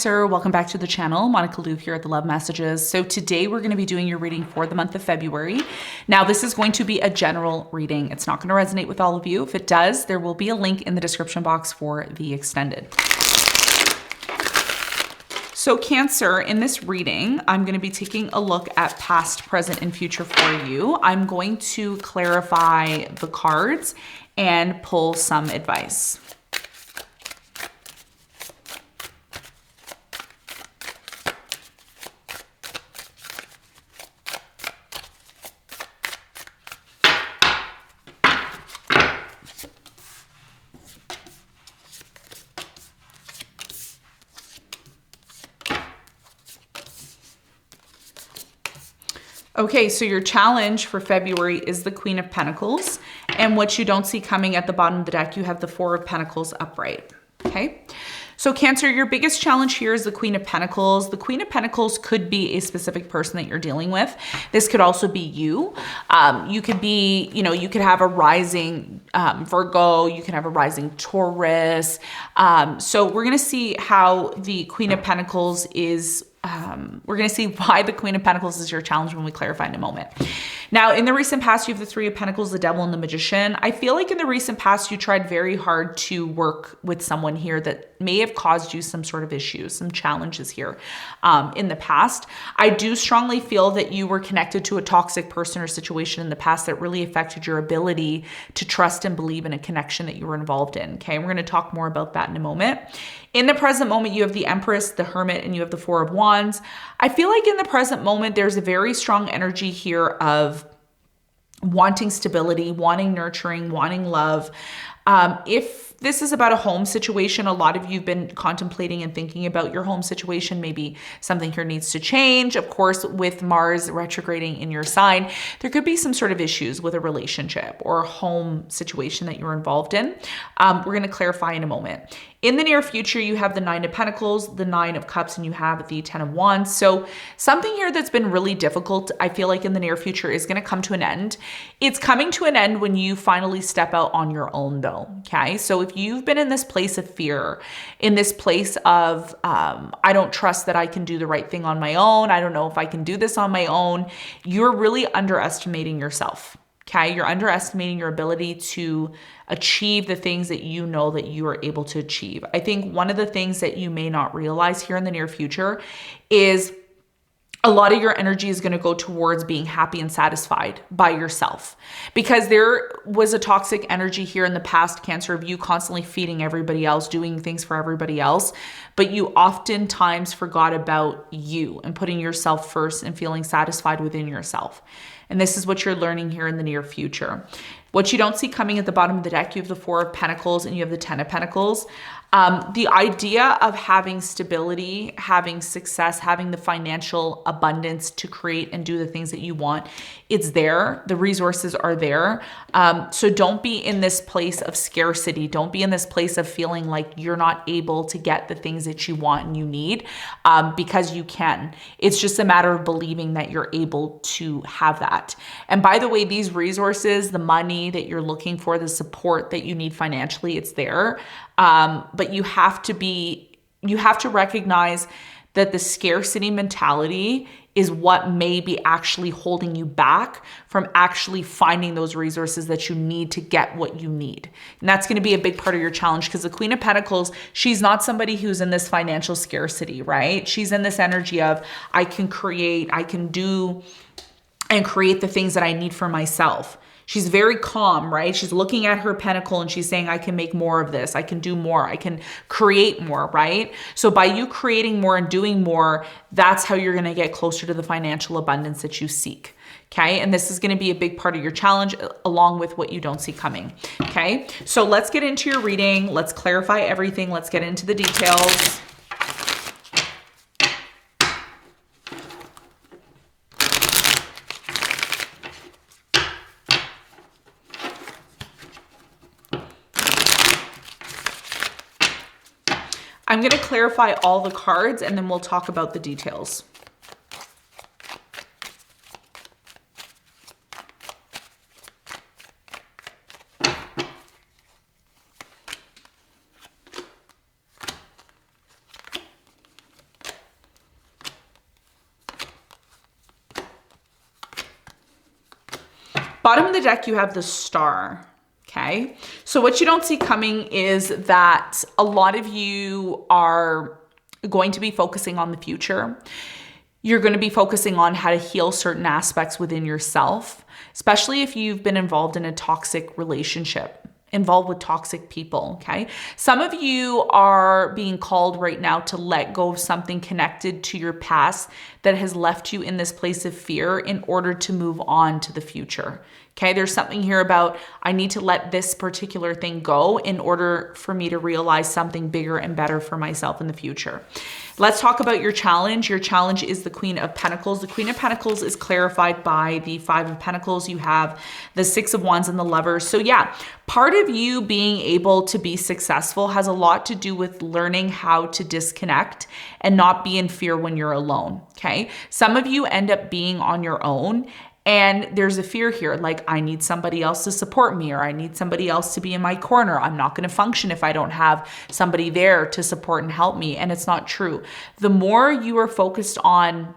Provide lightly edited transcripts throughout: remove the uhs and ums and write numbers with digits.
Cancer, welcome back to the channel. Monica Lou here at the Love Messages. So today we're going to be doing your reading for the month of February. Now this is going to be a general reading. It's not going to resonate with all of you. If it does, there will be a link in the description box for the extended. So Cancer, in this reading, I'm going to be taking a look at past, present, and future for you. I'm going to clarify the cards and pull some advice. Okay, so your challenge for February is the Queen of Pentacles. And what you don't see coming at the bottom of the deck, you have the Four of Pentacles upright. Okay, so Cancer, your biggest challenge here is the Queen of Pentacles. The Queen of Pentacles could be a specific person that you're dealing with. This could also be you. You could be, you could have a rising Virgo, you can have a rising Taurus. So we're going to see how the Queen of Pentacles is we're going to see why the Queen of Pentacles is your challenge when we clarify in a moment. Now, in the recent past, you have the Three of Pentacles, the Devil, and the Magician. I feel like in the recent past, you tried very hard to work with someone here that may have caused you some sort of issues, some challenges here in the past. I do strongly feel that you were connected to a toxic person or situation in the past that really affected your ability to trust and believe in a connection that you were involved in. Okay, we're going to talk more about that in a moment. In the present moment, you have the Empress, the Hermit, and you have the Four of Wands. I feel like in the present moment, there's a very strong energy here of wanting stability, wanting nurturing, wanting love. If this is about a home situation, a lot of you've been contemplating and thinking about your home situation. Maybe something here needs to change. Of course, with Mars retrograding in your sign, there could be some sort of issues with a relationship or a home situation that you're involved in. We're going to clarify in a moment. In the near future, you have the Nine of Pentacles, the Nine of Cups, and you have the Ten of Wands. So something here that's been really difficult, I feel like in the near future is going to come to an end. It's coming to an end when you finally step out on your own though, okay? So if you've been in this place of fear, in this place of, I don't trust that I can do the right thing on my own, I don't know if I can do this on my own, you're really underestimating yourself. Okay, you're underestimating your ability to achieve the things that you know that you are able to achieve. I think one of the things that you may not realize here in the near future is a lot of your energy is going to go towards being happy and satisfied by yourself, because there was a toxic energy here in the past, Cancer, of you constantly feeding everybody else, doing things for everybody else, but you oftentimes forgot about you and putting yourself first and feeling satisfied within yourself. And this is what you're learning here in the near future. What you don't see coming at the bottom of the deck, you have the Four of Pentacles and you have the Ten of Pentacles. The idea of having stability, having success, having the financial abundance to create and do the things that you want, it's there. The resources are there. So don't be in this place of scarcity. Don't be in this place of feeling like you're not able to get the things that you want and you need, because you can. It's just a matter of believing that you're able to have that. And by the way, these resources, the money that you're looking for, the support that you need financially, it's there. But you have to recognize that the scarcity mentality is what may be actually holding you back from actually finding those resources that you need to get what you need. And that's going to be a big part of your challenge, because the Queen of Pentacles, she's not somebody who's in this financial scarcity, right? She's in this energy of, I can create, I can do and create the things that I need for myself. She's very calm, right? She's looking at her pentacle and she's saying, I can make more of this. I can do more. I can create more, right? So by you creating more and doing more, that's how you're going to get closer to the financial abundance that you seek. Okay. And this is going to be a big part of your challenge, along with what you don't see coming. Okay. So let's get into your reading. Let's clarify everything. Let's get into the details. I'm going to clarify all the cards and then we'll talk about the details. bottom of the deck, you have the Star. Okay. So what you don't see coming is that a lot of you are going to be focusing on the future. You're going to be focusing on how to heal certain aspects within yourself, especially if you've been involved in a toxic relationship, involved with toxic people, okay? Some of you are being called right now to let go of something connected to your past that has left you in this place of fear in order to move on to the future. Okay, there's something here about I need to let this particular thing go in order for me to realize something bigger and better for myself in the future. Let's talk about your challenge. Your challenge is the Queen of Pentacles. The Queen of Pentacles is clarified by the Five of Pentacles. You have the Six of Wands and the Lovers. So yeah, part of you being able to be successful has a lot to do with learning how to disconnect and not be in fear when you're alone, okay? Some of you end up being on your own, and there's a fear here, like I need somebody else to support me, or I need somebody else to be in my corner. I'm not going to function if I don't have somebody there to support and help me. And it's not true. The more you are focused on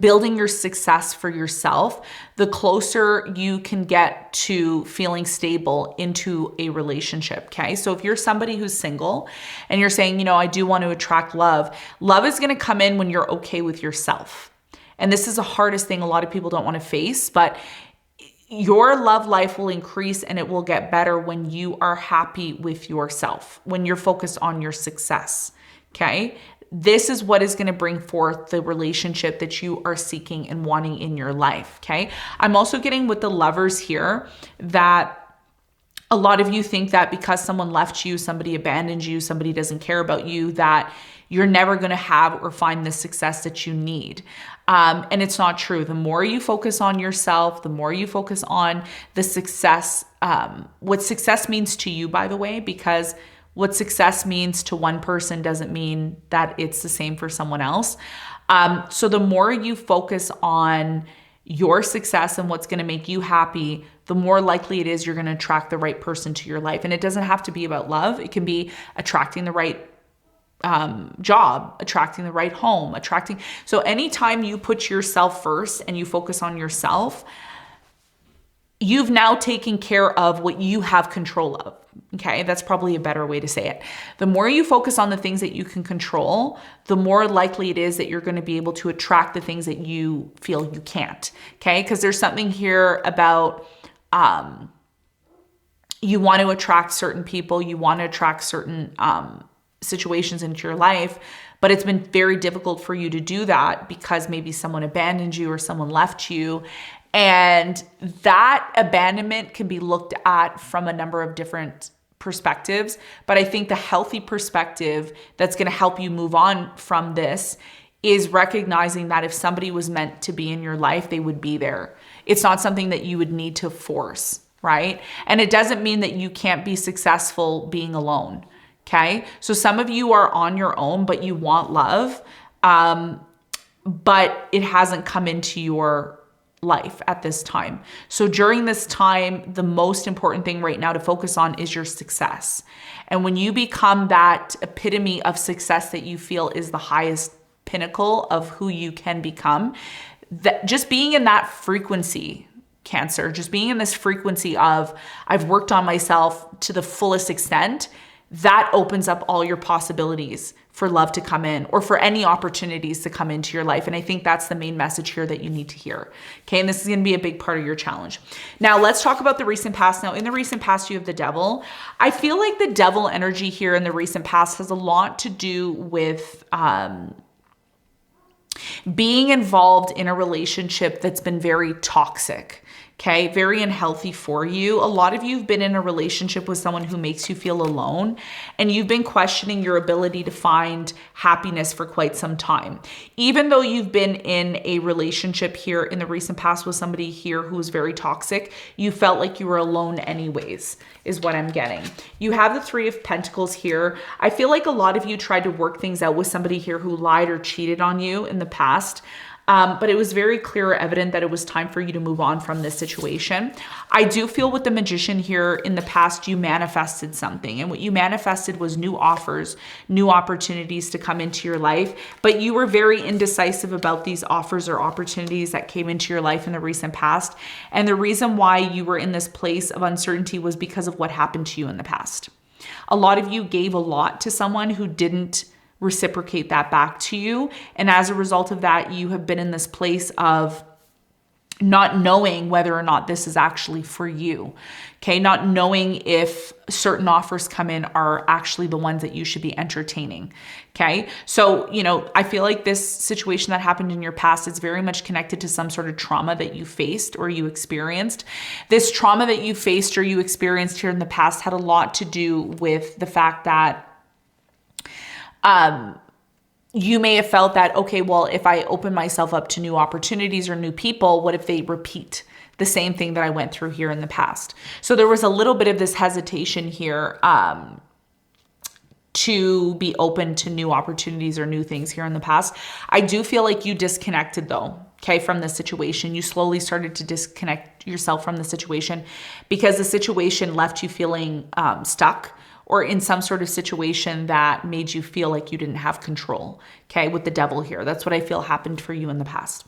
building your success for yourself, the closer you can get to feeling stable into a relationship, okay? So if you're somebody who's single and you're saying, you know, I do want to attract love, love is going to come in when you're okay with yourself. And this is the hardest thing a lot of people don't want to face, but your love life will increase and it will get better when you are happy with yourself, when you're focused on your success, okay? This is what is going to bring forth the relationship that you are seeking and wanting in your life, okay? I'm also getting with the Lovers here that a lot of you think that because someone left you, somebody abandoned you, somebody doesn't care about you, that you're never going to have or find the success that you need. And it's not true. The more you focus on yourself, the more you focus on the success, what success means to you, by the way, because what success means to one person doesn't mean that it's the same for someone else. So the more you focus on your success and what's going to make you happy, the more likely it is you're going to attract the right person to your life. And it doesn't have to be about love. It can be attracting the right job, attracting the right home, so anytime you put yourself first and you focus on yourself, you've now taken care of what you have control of. Okay, that's probably a better way to say it. The more you focus on the things that you can control, the more likely it is that you're going to be able to attract the things that you feel you can't. Okay, because there's something here about you want to attract certain people, you want to attract certain situations into your life, but it's been very difficult for you to do that because maybe someone abandoned you or someone left you. And that abandonment can be looked at from a number of different perspectives. But I think the healthy perspective that's going to help you move on from this is recognizing that if somebody was meant to be in your life, they would be there. It's not something that you would need to force, right? And it doesn't mean that you can't be successful being alone. Okay, so some of you are on your own, but you want love, but it hasn't come into your life at this time. So during this time, the most important thing right now to focus on is your success. And when you become that epitome of success that you feel is the highest pinnacle of who you can become, that just being in that frequency, Cancer, just being in this frequency of I've worked on myself to the fullest extent, that opens up all your possibilities for love to come in or for any opportunities to come into your life. And I think that's the main message here that you need to hear. Okay. And this is going to be a big part of your challenge. Now let's talk about the recent past. Now in the recent past, you have the Devil. I feel like the Devil energy here in the recent past has a lot to do with, being involved in a relationship that's been very toxic. Okay, very unhealthy for you. A lot of you have been in a relationship with someone who makes you feel alone, and you've been questioning your ability to find happiness for quite some time. Even though you've been in a relationship here in the recent past with somebody here who was very toxic, you felt like you were alone anyways, is what I'm getting. You have the Three of Pentacles here. I feel like a lot of you tried to work things out with somebody here who lied or cheated on you in the past. But it was very clear, evident that it was time for you to move on from this situation. I do feel with the Magician here, in the past, you manifested something. And what you manifested was new offers, new opportunities to come into your life. But you were very indecisive about these offers or opportunities that came into your life in the recent past. And the reason why you were in this place of uncertainty was because of what happened to you in the past. A lot of you gave a lot to someone who didn't reciprocate that back to you. And as a result of that, you have been in this place of not knowing whether or not this is actually for you. Okay. Not knowing if certain offers come in are actually the ones that you should be entertaining. Okay. So, I feel like this situation that happened in your past is very much connected to some sort of trauma that you faced or you experienced. This trauma that you faced or you experienced here in the past had a lot to do with the fact that you may have felt that, okay, well, if I open myself up to new opportunities or new people, what if they repeat the same thing that I went through here in the past? So there was a little bit of this hesitation here to be open to new opportunities or new things here in the past. I do feel like you disconnected though, okay, from the situation. You slowly started to disconnect yourself from the situation because the situation left you feeling stuck, or in some sort of situation that made you feel like you didn't have control, okay, with the Devil here. That's what I feel happened for you in the past.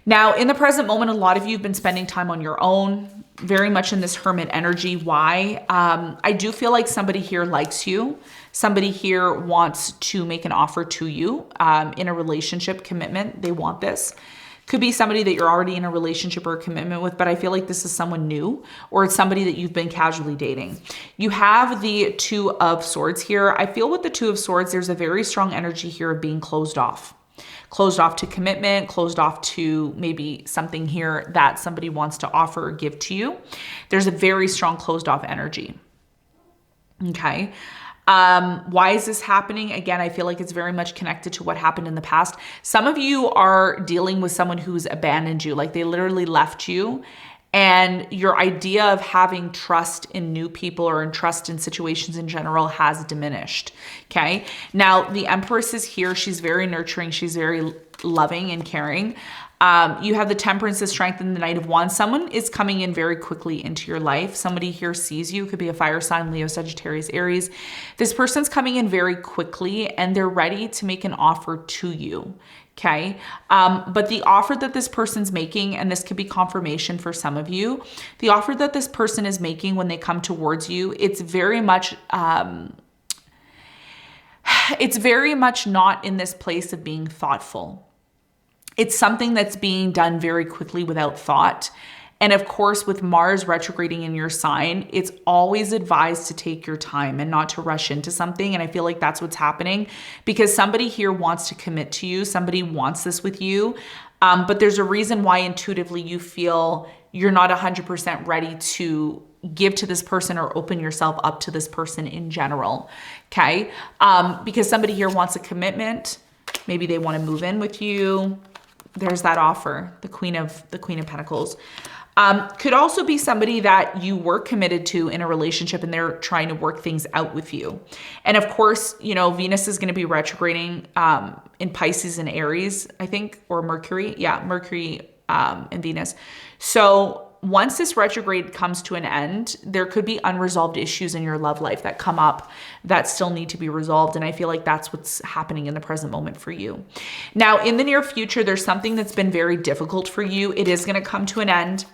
Now, in the present moment, a lot of you have been spending time on your own, very much in this Hermit energy. Why? I do feel like somebody here likes you. Somebody here wants to make an offer to you in a relationship commitment. They want this. Could be somebody that you're already in a relationship or a commitment with, but I feel like this is someone new, or it's somebody that you've been casually dating. You have the Two of Swords here. I feel with the Two of Swords, there's a very strong energy here of being closed off to commitment, closed off to maybe something here that somebody wants to offer or give to you. There's a very strong closed off energy. Okay. Why is this happening? Again, I feel like it's very much connected to what happened in the past. Some of you are dealing with someone who's abandoned you, like they literally left you, and your idea of having trust in new people or in trust in situations in general has diminished. Okay. Now the Empress is here. She's very nurturing. She's very loving and caring. You have the Temperance, the Strength, and the Knight of Wands. Someone is coming in very quickly into your life. Somebody here sees you. Could be a fire sign, Leo, Sagittarius, Aries. This person's coming in very quickly and they're ready to make an offer to you. Okay. But the offer that this person's making, and this could be confirmation for some of you, the offer that this person is making when they come towards you, it's very much not in this place of being thoughtful. It's something that's being done very quickly without thought. And of course, with Mars retrograding in your sign, it's always advised to take your time and not to rush into something. And I feel like that's what's happening because somebody here wants to commit to you. Somebody wants this with you. But there's a reason why intuitively you feel you're not 100% ready to give to this person or open yourself up to this person in general. Okay. Because somebody here wants a commitment. Maybe they want to move in with you. There's that offer, the Queen of Pentacles. Could also be somebody that you were committed to in a relationship and they're trying to work things out with you. And of course, Venus is going to be retrograding in Pisces and Aries, I think, or Mercury. Yeah, Mercury and Venus. So once this retrograde comes to an end, there could be unresolved issues in your love life that come up that still need to be resolved. And I feel like that's what's happening in the present moment for you. Now, in the near future, there's something that's been very difficult for you. It is going to come to an end.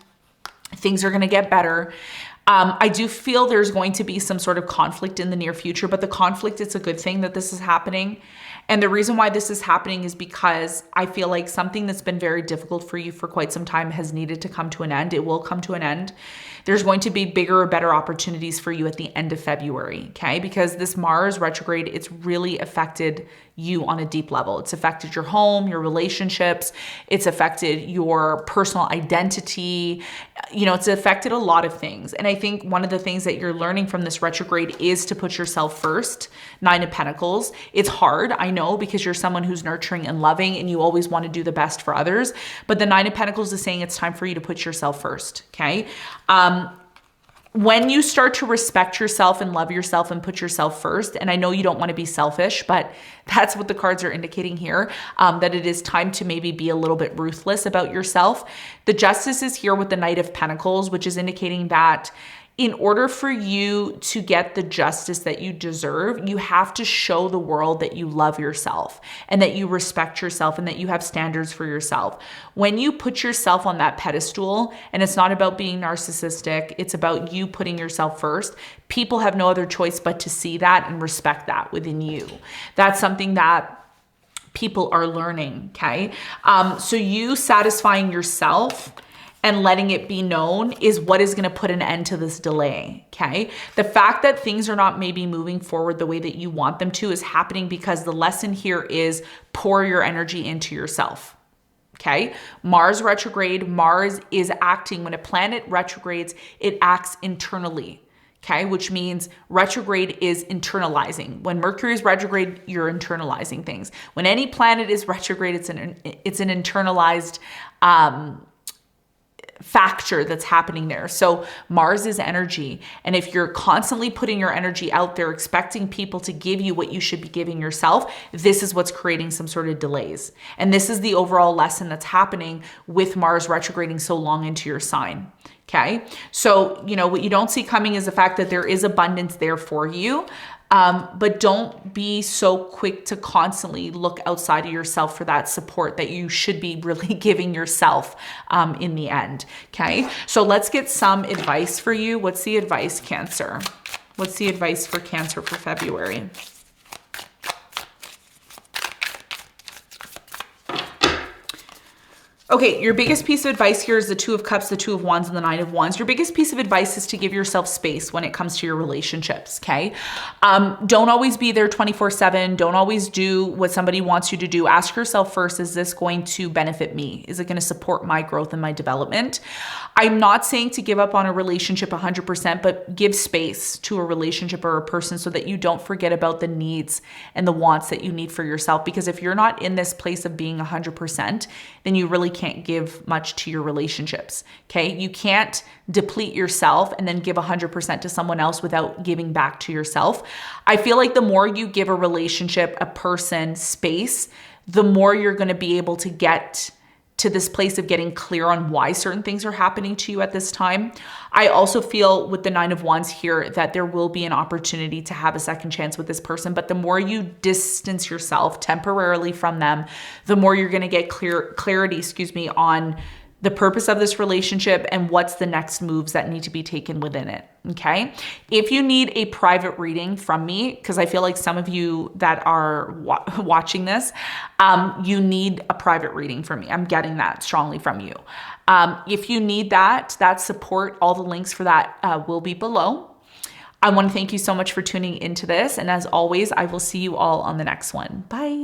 Things are going to get better. I do feel there's going to be some sort of conflict in the near future, but the conflict, it's a good thing that this is happening. And the reason why this is happening is because I feel like something that's been very difficult for you for quite some time has needed to come to an end. It will come to an end. There's going to be bigger or better opportunities for you at the end of February, okay? Because this Mars retrograde, it's really affected you on a deep level. It's affected your home, your relationships. It's affected your personal identity. It's affected a lot of things. And I think one of the things that you're learning from this retrograde is to put yourself first. Nine of Pentacles. It's hard, I know, because you're someone who's nurturing and loving and you always want to do the best for others. But the Nine of Pentacles is saying it's time for you to put yourself first, okay? when you start to respect yourself and love yourself and put yourself first, and I know you don't want to be selfish, but that's what the cards are indicating here, that it is time to maybe be a little bit ruthless about yourself. The Justice is here with the Knight of Pentacles, which is indicating that in order for you to get the justice that you deserve, you have to show the world that you love yourself and that you respect yourself and that you have standards for yourself. When you put yourself on that pedestal, and it's not about being narcissistic, it's about you putting yourself first, people have no other choice but to see that and respect that within you. That's something that people are learning, okay? So you satisfying yourself and letting it be known is what is going to put an end to this delay, okay? The fact that things are not maybe moving forward the way that you want them to is happening because the lesson here is pour your energy into yourself, okay? Mars retrograde, Mars is acting. When a planet retrogrades, it acts internally, okay? Which means retrograde is internalizing. When Mercury is retrograde, you're internalizing things. When any planet is retrograde, it's an internalized factor that's happening there. So Mars is energy. And if you're constantly putting your energy out there, expecting people to give you what you should be giving yourself, this is what's creating some sort of delays. And this is the overall lesson that's happening with Mars retrograding so long into your sign. Okay. So, you know, what you don't see coming is the fact that there is abundance there for you. But don't be so quick to constantly look outside of yourself for that support that you should be really giving yourself in the end. Okay, so let's get some advice for you. What's the advice, Cancer? What's the advice for Cancer for February? Okay, your biggest piece of advice here is the Two of Cups, the Two of Wands, and the Nine of Wands. Your biggest piece of advice is to give yourself space when it comes to your relationships, okay? Don't always be there 24/7. Don't always do what somebody wants you to do. Ask yourself first, is this going to benefit me? Is it going to support my growth and my development? I'm not saying to give up on a relationship 100%, but give space to a relationship or a person so that you don't forget about the needs and the wants that you need for yourself. Because if you're not in this place of being 100%, then you really can't give much to your relationships, okay? You can't deplete yourself and then give 100% to someone else without giving back to yourself. I feel like the more you give a relationship, a person space, the more you're going to be able to get to this place of getting clear on why certain things are happening to you at this time. I also feel with the Nine of Wands here that there will be an opportunity to have a second chance with this person, but the more you distance yourself temporarily from them, the more you're going to get clarity, on the purpose of this relationship and what's the next moves that need to be taken within it, okay? If you need a private reading from me, because I feel like some of you that are watching this, you need a private reading from me. I'm getting that strongly from you. If you need that support, all the links for that will be below. I want to thank you so much for tuning into this. And as always, I will see you all on the next one. Bye.